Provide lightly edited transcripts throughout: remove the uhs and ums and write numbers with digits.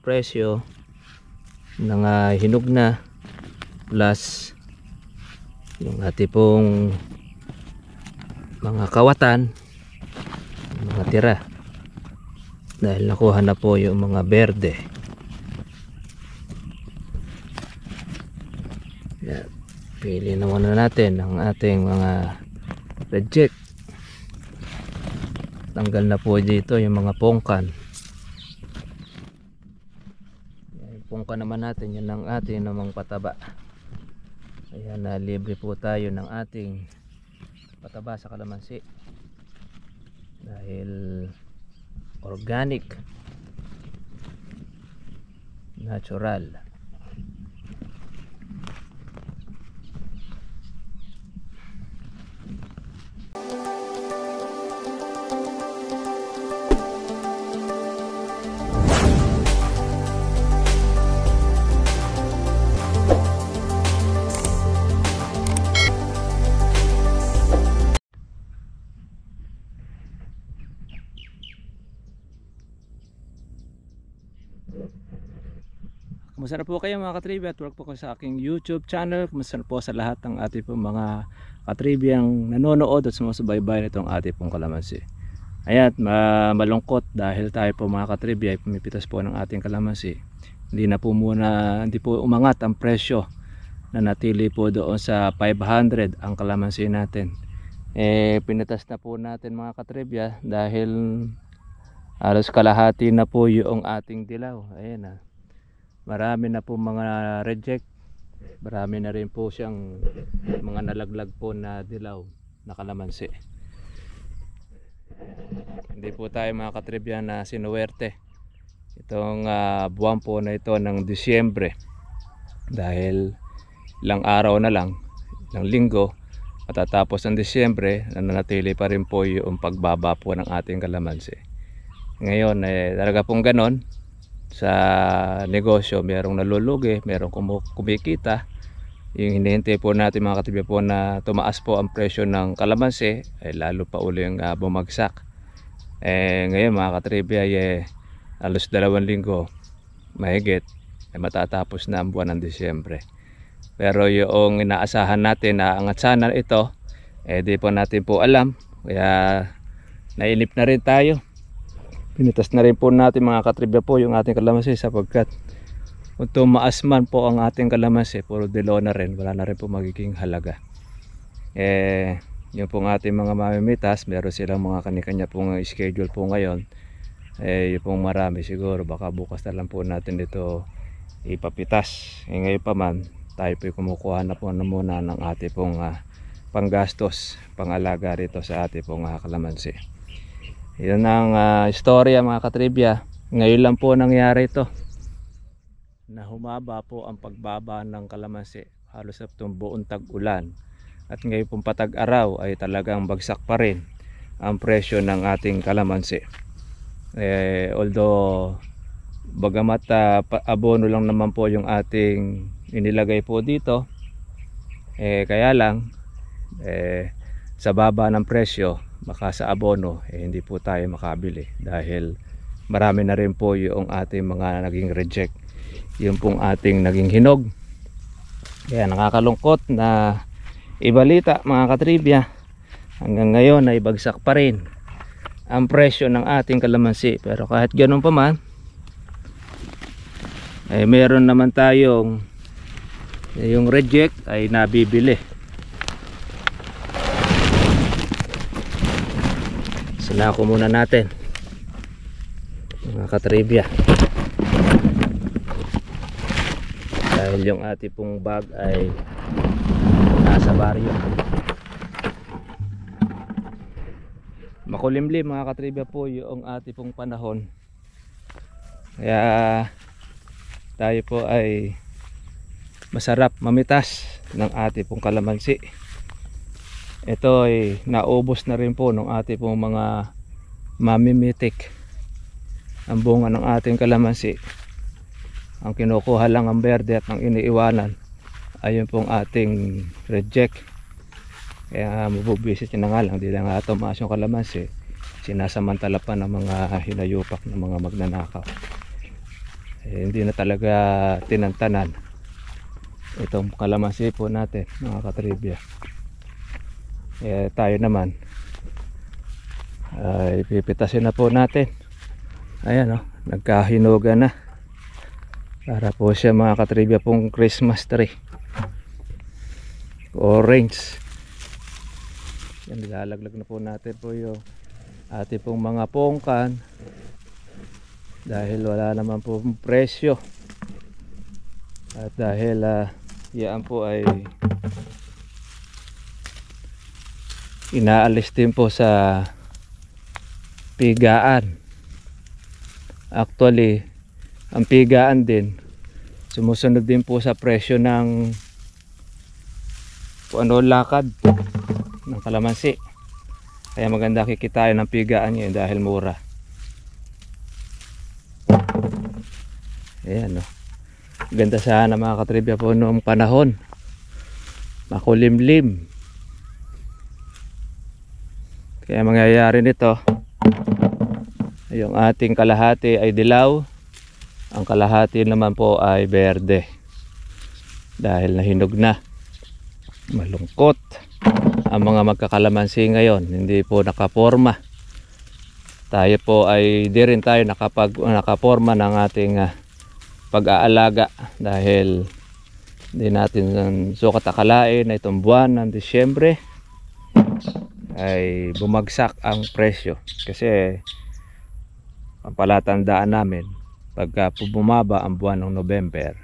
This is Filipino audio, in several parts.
Presyo ng hinog na plus yung ating pong mga kawatan, mga tira, dahil nakuha na po yung mga berde. Yan. Pili na muna natin ang ating mga reject. Tanggal na po dito yung mga pongkan. Yung pongkan naman natin, yun ang ating namang pataba. Ayan, na libre po tayo ng ating pataba sa kalamansi dahil organic, natural. Kumusta na po kayo mga katribya, at welcome po sa aking YouTube channel. Kumusta na po sa lahat ng ating pong mga katribyang nanonood at sumusubaybay nitong ating pong kalamansi. Ayan, malungkot dahil tayo po mga katribya ay pumipitas po ng ating kalamansi. Hindi po umangat ang presyo, na natili po doon sa 500 ang kalamansi natin. Pinitas na po natin mga katribya dahil halos kalahati na po yung ating dilaw. Ayan na. Marami na po mga reject, marami na rin po siyang mga nalaglag po na dilaw na kalamansi. Hindi po tayo mga katribya na sinuwerte itong buwan po na ito ng Disyembre, dahil ilang araw na lang, ilang linggo matatapos ng Disyembre, nananatili pa rin po yung pagbaba po ng ating kalamansi. Ngayon talaga pong ganon. Sa negosyo, merong nalulugi, merong kumikita. Yung hinihintay po natin mga katribya po na tumaas po ang presyo ng kalamansi, ay lalo pa uli yung bumagsak. Ngayon mga katribya, alos 2 linggo mahigit ay matatapos na ang buwan ng Disyembre. Pero yung inaasahan natin na angat sana ito, di po natin po alam, kaya nainip na rin tayo. Pinitas na rin po natin mga katribya po yung ating kalamansi, sapagkat kung tumaas man po ang ating kalamansi, puro dilaw na rin, wala na rin po magiging halaga. Yung pong ating mga mamimitas, meron silang mga kanya-kanya pong schedule po ngayon. Yung pong marami siguro baka bukas na lang po natin dito ipapitas. Ngayon pa man, tayo po kumukuha na po muna ng ating pong panggastos, pangalaga rito sa ating pong kalamansi. Yun ang istorya mga katribya. Ngayon lang po nangyari ito, na humaba po ang pagbaba ng kalamansi halos sa buong tag-ulan. At ngayon pong patag-araw ay talagang bagsak pa rin ang presyo ng ating kalamansi. Although bagamat abono lang naman po yung ating inilagay po dito, kaya lang sa baba ng presyo, baka sa abono hindi po tayo makabili dahil marami na rin po yung ating mga naging reject, yung pong ating naging hinog. Kaya nakakalungkot na ibalita mga katribya, hanggang ngayon ay bagsak pa rin ang presyo ng ating kalamansi. Pero kahit ganun pa man, meron naman tayong yung reject ay nabibili. Sinako muna natin mga katribya, dahil yung ating pong bag ay nasa baryo. Makulimlim mga katribya po yung ating pong panahon, kaya tayo po ay masarap mamitas ng ating pong kalamansi. Ito ay naubos na rin po ng ating pong mga mamimitik. Ang bunga ng ating kalamansi, ang kinukuha lang ang berde at ang iniiwanan ayun pong ating reject. Kaya mabubisit na nga lang, di lang nga tumaas yung kalamansi, sinasamantala pa ng mga hinayupak ng mga magnanakaw. hindi na talaga tinantanan itong kalamansi po natin mga katribya. Tayo naman ay pipitasin na po natin. Ayan nagkahinuga na para po siya mga katribya pong Christmas tree. Orange. Yan, nilalaglag na po natin po yung ating pong mga pongkan dahil wala naman po presyo at dahil yan po ay inaalis din po sa pigaan. Actually ang pigaan din sumusunod din po sa presyo ng lakad ng kalamansi, kaya maganda kikitain ng pigaan ngayon dahil mura. Ayan ganda sana mga katribya po noong panahon, makulimlim. Kaya mangyayari nito, yung ating kalahati ay dilaw, ang kalahati naman po ay berde dahil nahinog na. Malungkot ang mga magkakalamansi ngayon, hindi po nakaporma. Tayo po ay di rin tayo nakaporma ng ating pag-aalaga dahil hindi natin sukat akalain na itong buwan ng Disyembre ay bumagsak ang presyo. Kasi ang palatandaan namin, pagka bumaba ang buwan ng November,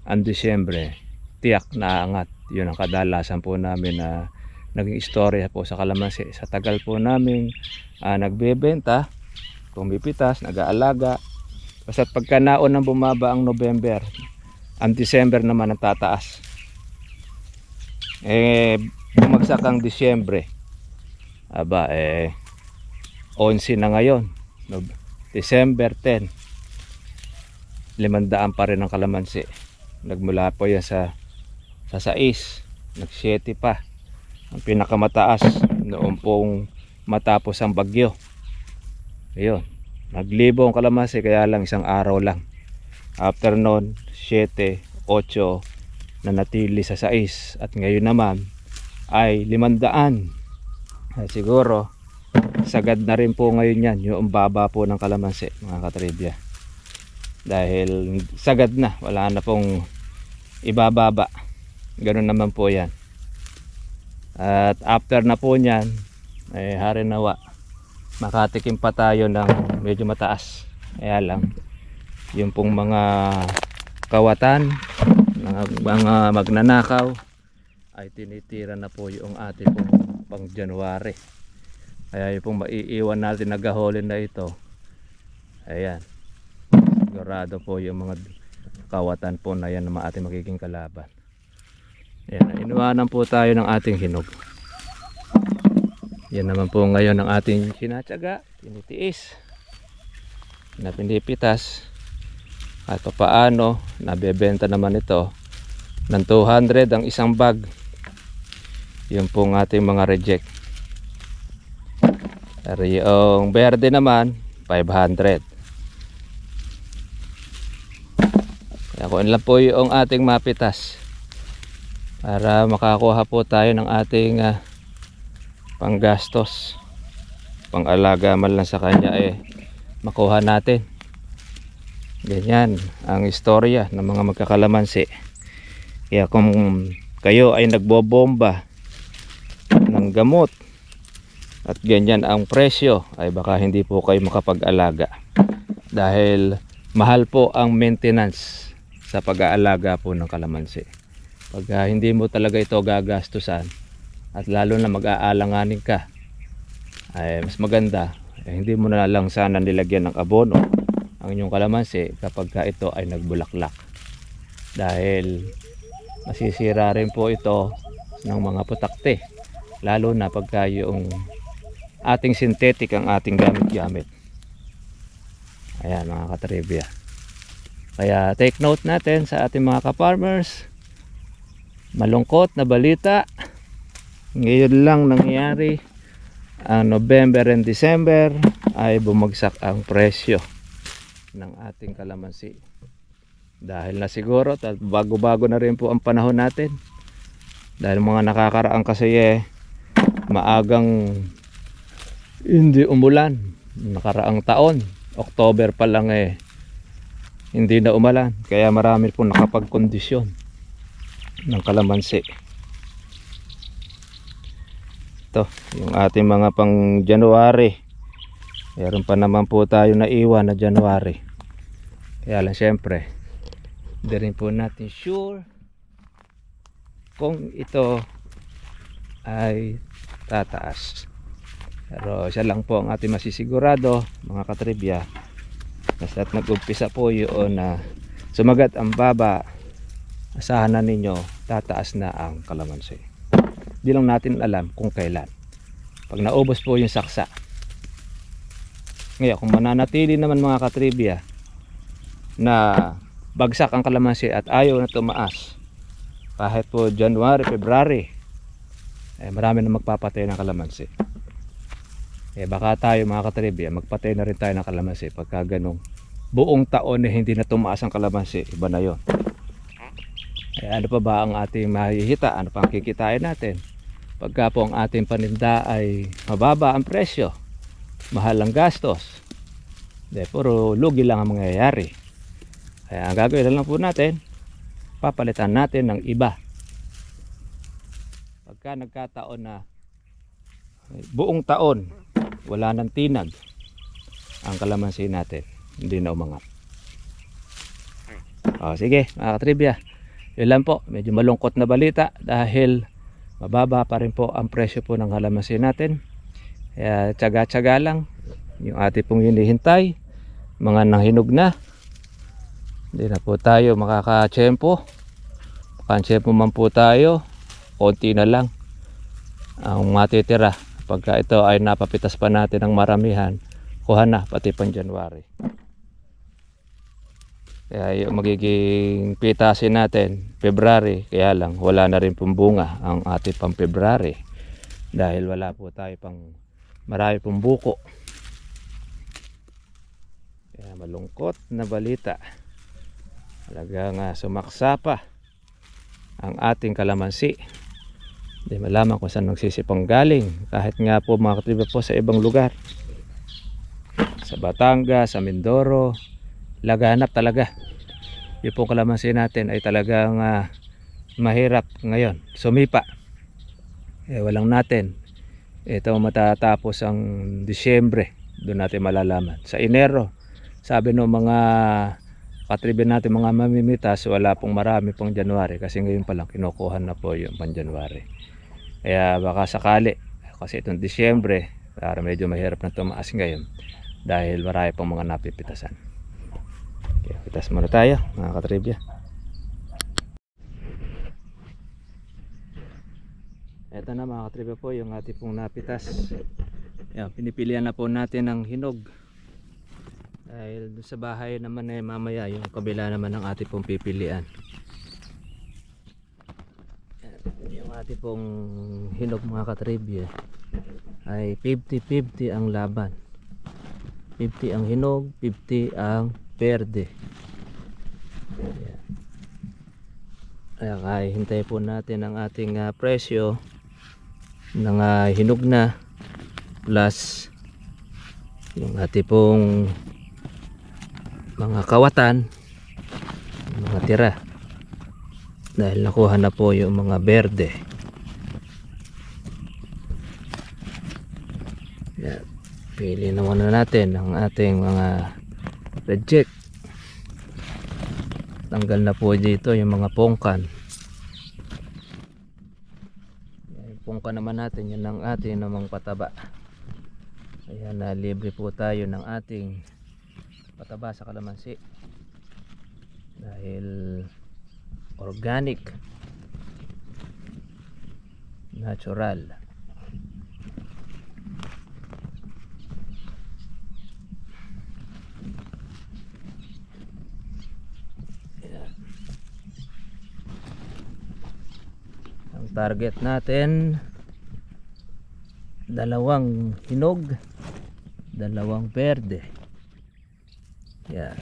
ang Disyembre tiyak na angat. Yun ang kadalasan po namin na naging istorya po sa kalamansi. Sa tagal po namin nagbebenta, pumipitas, nag-aalaga. Basta pagka naon ng bumaba ang November, ang December naman ang tataas. Bumagsak ang Disyembre. 11 na ngayon. December 10. 500 pa rin ang kalamansi. Nagmula po yan sa 6, nag-7 pa. Ang pinakamataas noong pong matapos ang bagyo. Ayun, naglibo ang kalamansi, kaya lang isang araw lang. After noon, 7, 8 na natili sa 6. At ngayon naman ay 500. Siguro sagad na rin po ngayon yan, yung baba po ng kalamansi mga katribya. Dahil sagad na, wala na pong ibababa. Ganun naman po yan. At after na po nyan, ay harinawa, makatikim pa tayo ng medyo mataas. Kaya lang yung pong mga kawatan, mga magnanakaw ay tinitira na po yung ating pong pang January. Kaya yung pong maiiwan natin na gaholin na ito, ayan, sigurado po yung mga kawatan po na yan na ating magiging kalaban. Ayan, inuwanan po tayo ng ating hinog. Yan naman po ngayon ang ating sinatsaga, tinitiis, na pinipitas. At paano, nabebenta naman ito ng 200 ang isang bag. Yun pong ating mga reject. Pero yung berde naman 500. Kaya kung lang po yung ating mapitas para makakuha po tayo ng ating panggastos, pang-alaga man lang sa kanya, makuha natin. Ganyan ang istorya ng mga magkakalamansi. Kaya kung kayo ay nagbobomba ng gamot at ganyan ang presyo, ay baka hindi po kayo makapag-alaga dahil mahal po ang maintenance sa pag-aalaga po ng kalamansi. Pag hindi mo talaga ito gagastusan at lalo na mag-aalanganin ka, ay mas maganda hindi mo na lang sana nilagyan ng abono ang inyong kalamansi kapag ito ay nagbulaklak, dahil masisira rin po ito ng mga putakte, lalo na pagka yung ating synthetic ang ating gamit-gamit. Ayan mga katribya, kaya take note natin sa ating mga ka-farmers. Malungkot na balita, ngayon lang nangyari, ang November and December ay bumagsak ang presyo ng ating kalamansi. Dahil na siguro bago-bago na rin po ang panahon natin. Dahil mga nakakaraang kasi maagang hindi umulan. Nakaraang taon, October pa lang hindi na umulan. Kaya marami po nakapagkondisyon ng kalamansi. Ito, yung ating mga pang January. Meron pa naman po tayo na iwan na January. Kaya lang syempre, hindi rin po natin sure kung ito ay tataas. Pero siya lang po ang ating masisigurado, mga katribya. Basta't nag-umpisa po yun na sumagat ang baba, asahan na ninyo tataas na ang kalamansi. Di lang natin alam kung kailan. Pag naubos po yung saksa. Ngayon kung mananatili naman mga katribya na bagsak ang kalamansi at ayaw na tumaas kahit po January, February, marami na magpapatay ng kalamansi. Baka tayo mga katribya magpatay na rin tayo ng kalamansi pagka ganong buong taon hindi na tumaas ang kalamansi. Iba na yon. Ano pa ba ang ating mahihita? Ano pa ang kikitain natin? Pagka po ang ating paninda ay mababa ang presyo, mahal ang gastos, puro lugi lang ang mangyayari. Kaya ang gagawin na lang po natin, papalitan natin ng iba. Pagka nagkataon na buong taon wala nang tinag ang kalamansi natin, hindi na umangat. Sige mga katribya, yun lang po, medyo malungkot na balita dahil mababa pa rin po ang presyo po ng kalamansi natin. Kaya tsaga-tsaga lang yung ating pong hinihintay, mga nanghinog na, hindi na po tayo makakatsyempo. Makatsyempo man po tayo, konti na lang ang matitira. Pagka ito ay napapitas pa natin ng maramihan, kuha na pati pang January. Kaya yung magiging pitasin natin February, kaya lang wala na rin pong bunga ang ating pang February dahil wala po tayo pang marami pong buko. Kaya malungkot na balita. Talagang sumaksa pa ang ating kalamansi. Hindi malaman kung saan nagsisipang galing. Kahit nga po mga katribya po sa ibang lugar, sa Batangas, sa Mindoro, laganap talaga. Yung pong kalamansi natin ay talagang mahirap ngayon sumipa. Walang natin. Ito matatapos ang Disyembre, doon natin malalaman. Sa Enero, sabi ng mga katribya natin, mga mamimitas, wala pong marami pong January kasi ngayon pa lang kinukuha na po yung pang January. Kaya baka sakali, kasi itong Disyembre, para medyo mahirap na tumaas ngayon dahil marami pong mga napipitasan. Okay, pitas muna tayo mga katribya. Ito na mga katribya po yung ating pong napitas. Yan, pinipilian na po natin ng hinog. Dahil sa bahay naman mamaya yung kabila naman ng ating pong pipilian. Yung ating pong hinog mga katribya ay 50-50 ang laban. 50 ang hinog, 50 ang verde. Kaya hintay po natin ang ating presyo ng hinog na plus yung ating pong mga kawatan, mga tira, dahil nakuha na po yung mga berde. Yan. Pili na muna natin ang ating mga reject. Tanggal na po dito yung mga pongkan. Yung pongkan naman natin, yun ang ating namang pataba. Kaya na libre po tayo ng ating pataba sa kalamansi dahil organic, natural. Ang target natin, 2 hinog, 2 verde. Yan.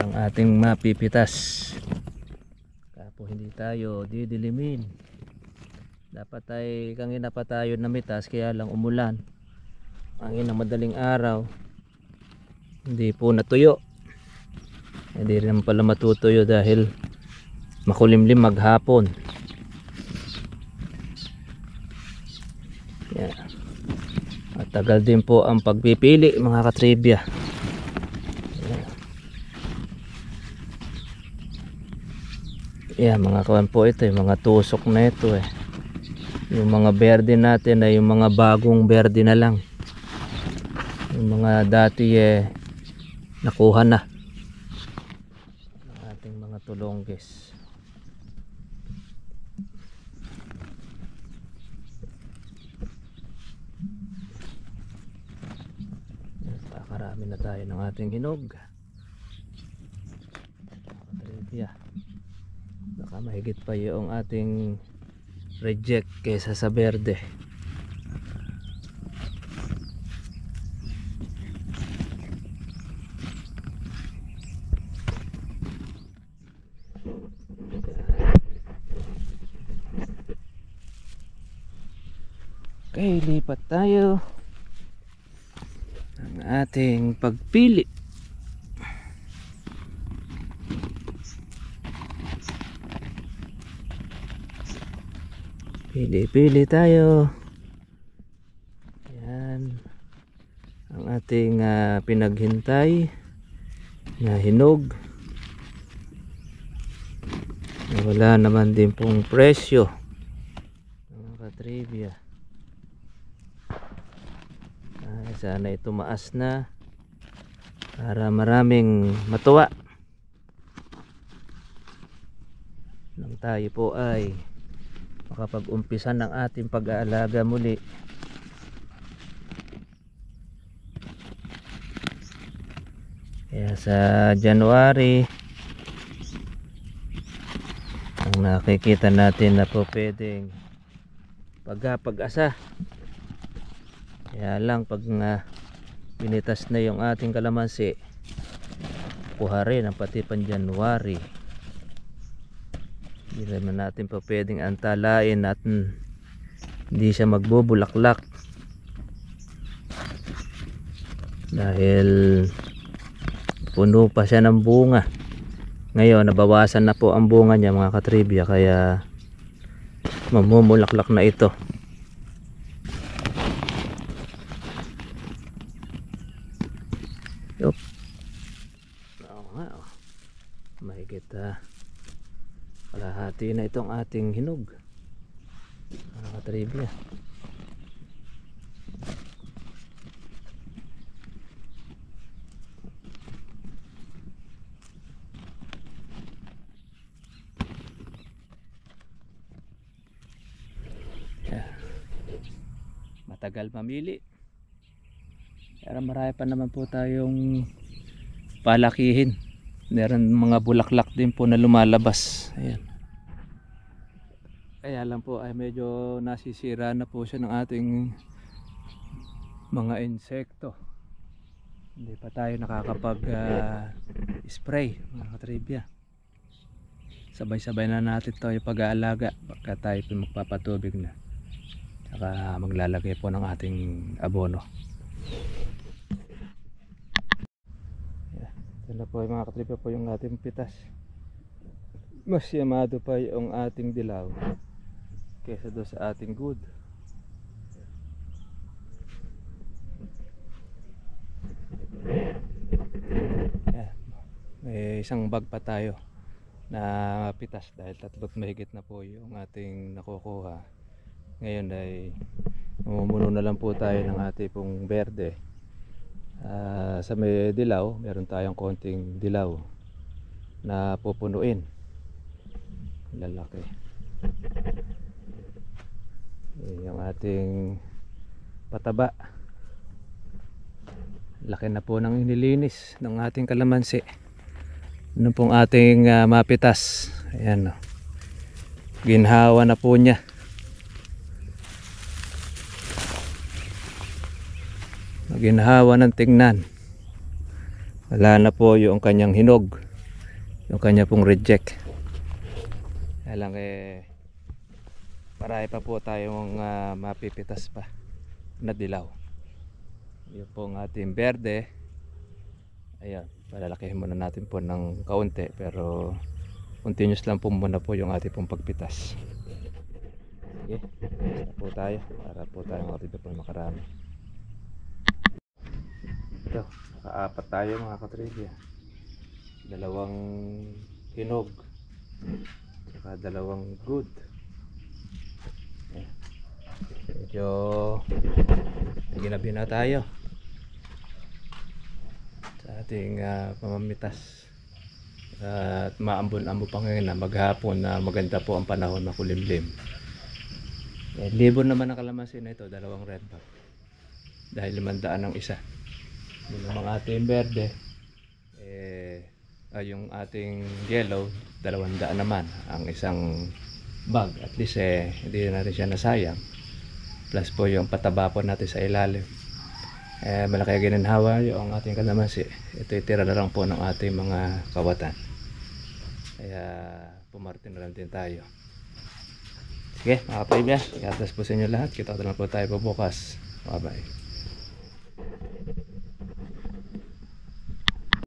ang ating mapipitas. Kapo hindi tayo didilimin. Dapat ay kanina pa tayo namitas, kaya lang umulan. Ang inang madaling araw, hindi po natuyo. Hindi rin pala matutuyo dahil makulimlim maghapon. Yeah. At tagal din po ang pagpipili mga katribya. Yeah, mga kawan po ito, yung mga tusok na ito eh. Yung mga berde natin ay yung mga bagong berde na lang. Yung mga dati nakuha na ang ating mga tulongges. Pakarami na tayo ng ating hinog. Trivia. Baka mahigit pa yung ating reject kaysa sa berde. Okay, lipat tayo ng ating pagpili. Pili-pili tayo. Yan ang ating pinaghintay na hinog. Wala naman din pong presyo mga katribya. Sana ito maas na para maraming matuwa nang tayo po ay makapag-umpisa ng ating pag-aalaga muli. Kaya sa January ang nakikita natin na po pwedeng pag-asa. Kaya lang pag pinitas na yung ating kalamansi, kuha rin ang pati pan January. Hindi naman natin pa pwedeng antalain at hindi siya magbubulaklak dahil puno pa siya ng bunga. Ngayon nabawasan na po ang bunga niya mga katribya, kaya mamumulaklak na ito. Yup. Mahigit kalahati na itong ating hinog mga katribya. Matagal mamili, pero marami pa naman po tayong palakihin. Meron mga bulaklak din po na lumalabas. Ayan. Kaya lang po ay medyo nasisira na po siya ng ating mga insekto. Hindi pa tayo nakakapag spray mga katribya. Sabay-sabay na natin tayo pag-aalaga pagka tayo magpapatubig na. Saka maglalagay po ng ating abono. Ito na po mga katribya po yung ating pitas. Mas yamado pa yung ating dilaw kaysa doon sa ating good. May isang bag pa tayo na pitas dahil 3 mahigit na po yung ating nakukuha. Ngayon ay mamumuno na lang po tayo ng ating pong berde. Sa may dilaw, meron tayong konting dilaw na pupunuin. Lalaki. Yung ating pataba. Laki na po ng inilinis ng ating kalamansi. Ano pong ating mapitas. Ayan o. Ginhawa na po niya. Ginhawa ng tingnan. Wala na po yung kanyang hinog. yung kanya pong reject. Kaya lang marami pa po tayong mapipitas pa na dilaw. Yung pong ating berde, ayan, palalakihin muna natin po ng kaunti, pero continuous lang po muna po yung ating pong pagpitas. Sige, basta po tayo para po tayo makatid po makarami. Ito, nakaapat tayo mga katribya. Dalawang hinog, saka dalawang good. Medyo ginabi na tayo sa ating pamamitas at maambon-ambon pa ngayon na maghapon na maganda po ang panahon na kulimlim. Libon naman ang kalamansi na ito, dalawang red bag dahil 500 ang isa. Yung mga ating berde yung ating yellow 200 naman ang isang bag. At least hindi na rin siya nasayang. Plus po yung pataba po natin sa ilalim. Malaki ginanhawa yung ating kalamansi. Ito itira na lang po ng ating mga kawatan. Kaya pumartin na lang din tayo. Sige mga katribya, gatas po sa inyo lahat. Kita na lang po tayo po bukas. Bye bye.